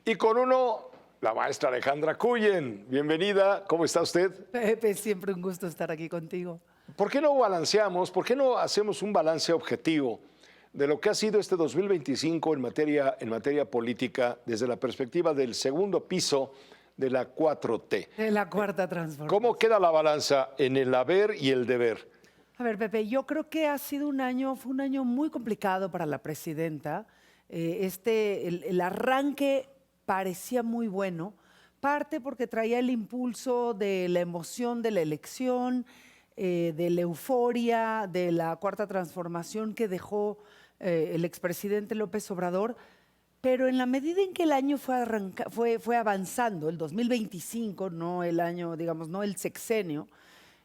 Y con uno, la maestra Alejandra Cuyen. Bienvenida, ¿cómo está usted? Pepe, siempre un gusto estar aquí contigo. ¿Por qué no balanceamos, por qué no hacemos un balance objetivo de lo que ha sido este 2025 en materia política desde la perspectiva del segundo piso de la 4T? De la cuarta transformación. ¿Cómo queda la balanza en el haber y el deber? A ver, Pepe, yo creo que fue un año muy complicado para la presidenta. El arranque parecía muy bueno, parte porque traía el impulso de la emoción de la elección, de la euforia, de la cuarta transformación que dejó el expresidente López Obrador. Pero en la medida en que el año fue avanzando, el 2025, no el año, digamos, no el sexenio,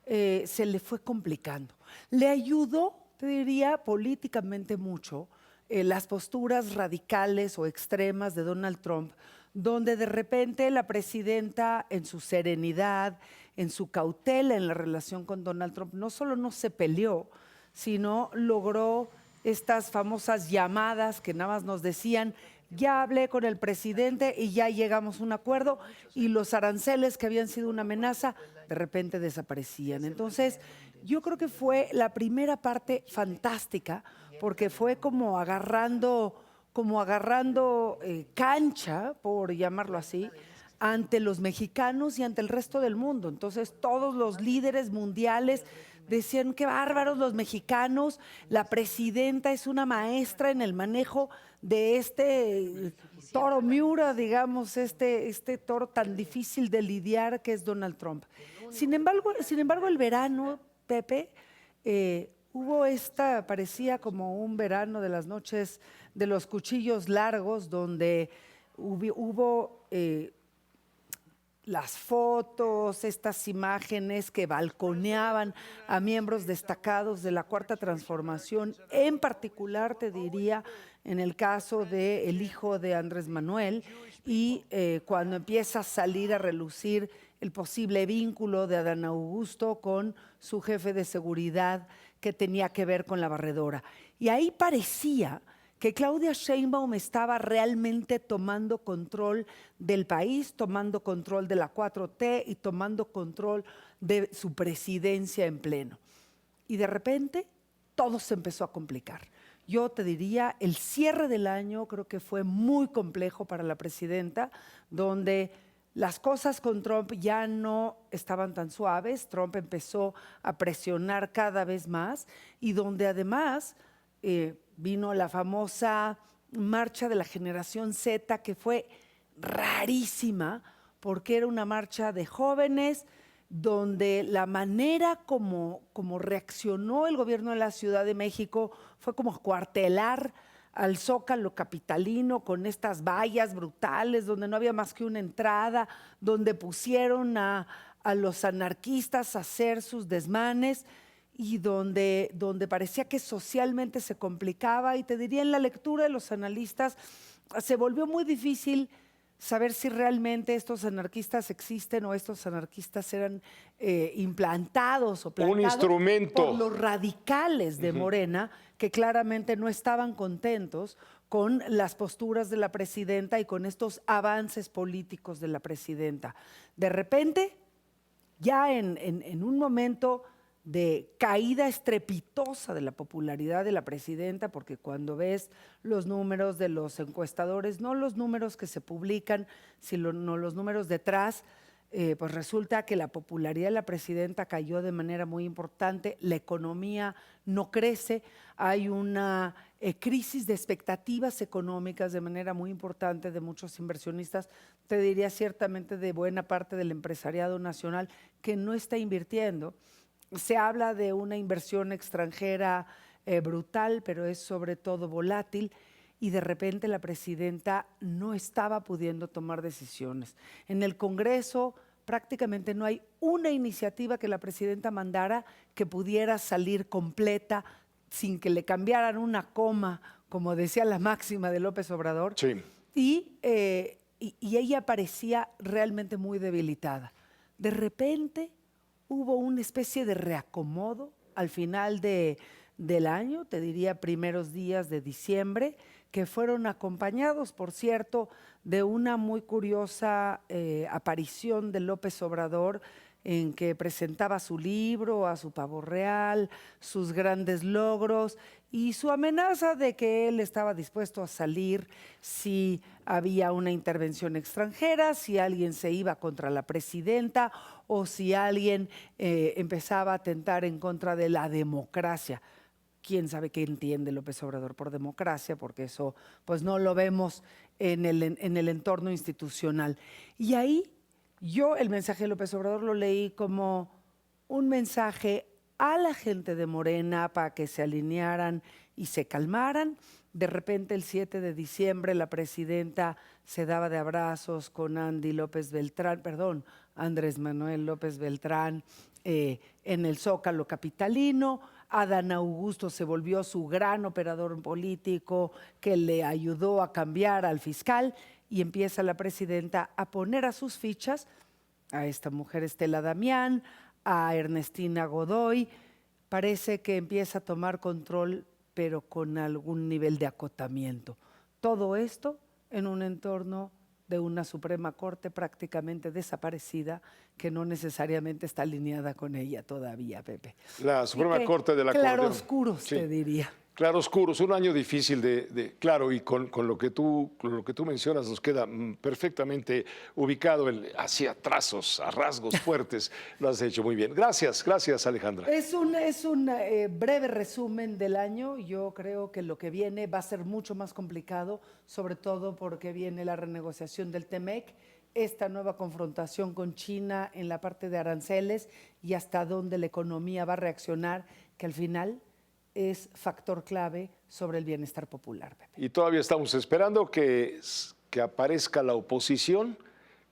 se le fue complicando. Le ayudó, te diría, políticamente mucho las posturas radicales o extremas de Donald Trump, donde de repente la presidenta, en su serenidad, en su cautela en la relación con Donald Trump, no solo no se peleó, sino logró estas famosas llamadas que nada más nos decían: ya hablé con el presidente y ya llegamos a un acuerdo, y los aranceles que habían sido una amenaza de repente desaparecían. Entonces, yo creo que fue la primera parte fantástica, porque fue como agarrando cancha, por llamarlo así, ante los mexicanos y ante el resto del mundo. Entonces, todos los líderes mundiales decían: qué bárbaros los mexicanos, la presidenta es una maestra en el manejo de este toro Miura, digamos, este toro tan difícil de lidiar que es Donald Trump. Sin embargo, el verano, Pepe, parecía como un verano de las noches de los cuchillos largos, donde hubo las fotos, estas imágenes que balconeaban a miembros destacados de la Cuarta Transformación, en particular, te diría, en el caso del hijo de Andrés Manuel, y cuando empieza a salir a relucir el posible vínculo de Adán Augusto con su jefe de seguridad, que tenía que ver con la barredora. Y ahí parecía que Claudia Sheinbaum estaba realmente tomando control del país, tomando control de la 4T y tomando control de su presidencia en pleno. Y de repente todo se empezó a complicar. Yo te diría, el cierre del año creo que fue muy complejo para la presidenta, donde las cosas con Trump ya no estaban tan suaves. Trump empezó a presionar cada vez más, y donde además vino la famosa marcha de la generación Z, que fue rarísima, porque era una marcha de jóvenes, donde la manera como reaccionó el gobierno de la Ciudad de México fue como cuartelar al Zócalo capitalino con estas vallas brutales, donde no había más que una entrada, donde pusieron a los anarquistas a hacer sus desmanes, y donde parecía que socialmente se complicaba. Y te diría, en la lectura de los analistas se volvió muy difícil saber si realmente estos anarquistas existen o estos anarquistas eran implantados o plantados Un instrumento. por los radicales de Morena, que claramente no estaban contentos con las posturas de la presidenta y con estos avances políticos de la presidenta. De repente, ya en un momento de caída estrepitosa de la popularidad de la presidenta, porque cuando ves los números de los encuestadores, no los números que se publican, sino los números detrás, pues resulta que la popularidad de la presidenta cayó de manera muy importante, la economía no crece, hay una crisis de expectativas económicas de manera muy importante de muchos inversionistas, te diría ciertamente de buena parte del empresariado nacional, que no está invirtiendo. Se habla de una inversión extranjera brutal, pero es sobre todo volátil, y de repente la presidenta no estaba pudiendo tomar decisiones. En el Congreso prácticamente no hay una iniciativa que la presidenta mandara que pudiera salir completa sin que le cambiaran una coma, como decía la máxima de López Obrador. Sí. Y ella parecía realmente muy debilitada. De repente hubo una especie de reacomodo al final del año, te diría primeros días de diciembre, que fueron acompañados, por cierto, de una muy curiosa aparición de López Obrador, en que presentaba su libro, a su pavo real, sus grandes logros y su amenaza de que él estaba dispuesto a salir si había una intervención extranjera, si alguien se iba contra la presidenta o si alguien empezaba a atentar en contra de la democracia. Quién sabe qué entiende López Obrador por democracia, porque eso pues no lo vemos en el entorno institucional. Y ahí yo el mensaje de López Obrador lo leí como un mensaje a la gente de Morena para que se alinearan y se calmaran. De repente el 7 de diciembre la presidenta se daba de abrazos con Andrés Manuel López Beltrán en el Zócalo capitalino. Adán Augusto se volvió su gran operador político que le ayudó a cambiar al fiscal y empieza la presidenta a poner a sus fichas a esta mujer Estela Damián, a Ernestina Godoy. Parece que empieza a tomar control, pero con algún nivel de acotamiento. Todo esto en un entorno de una Suprema Corte prácticamente desaparecida, que no necesariamente está alineada con ella todavía, Pepe. La Suprema Corte de la Corte. Claroscuros, sí, te diría. Claroscuros, un año difícil claro, y con lo que tú mencionas nos queda perfectamente ubicado hacia trazos, a rasgos fuertes. Lo has hecho muy bien. Gracias, Alejandra. Es un breve resumen del año. Yo creo que lo que viene va a ser mucho más complicado, sobre todo porque viene la renegociación del TEMEC, esta nueva confrontación con China en la parte de aranceles y hasta dónde la economía va a reaccionar, que al final es factor clave sobre el bienestar popular, Pepe. Y todavía estamos esperando que aparezca la oposición,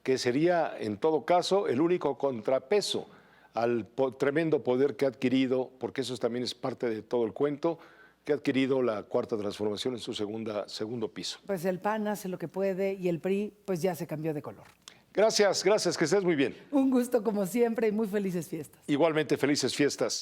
que sería en todo caso el único contrapeso al tremendo poder que ha adquirido, porque eso también es parte de todo el cuento, que ha adquirido la Cuarta Transformación en su segundo piso. Pues el PAN hace lo que puede y el PRI pues ya se cambió de color. Gracias, que estés muy bien. Un gusto como siempre y muy felices fiestas. Igualmente, felices fiestas.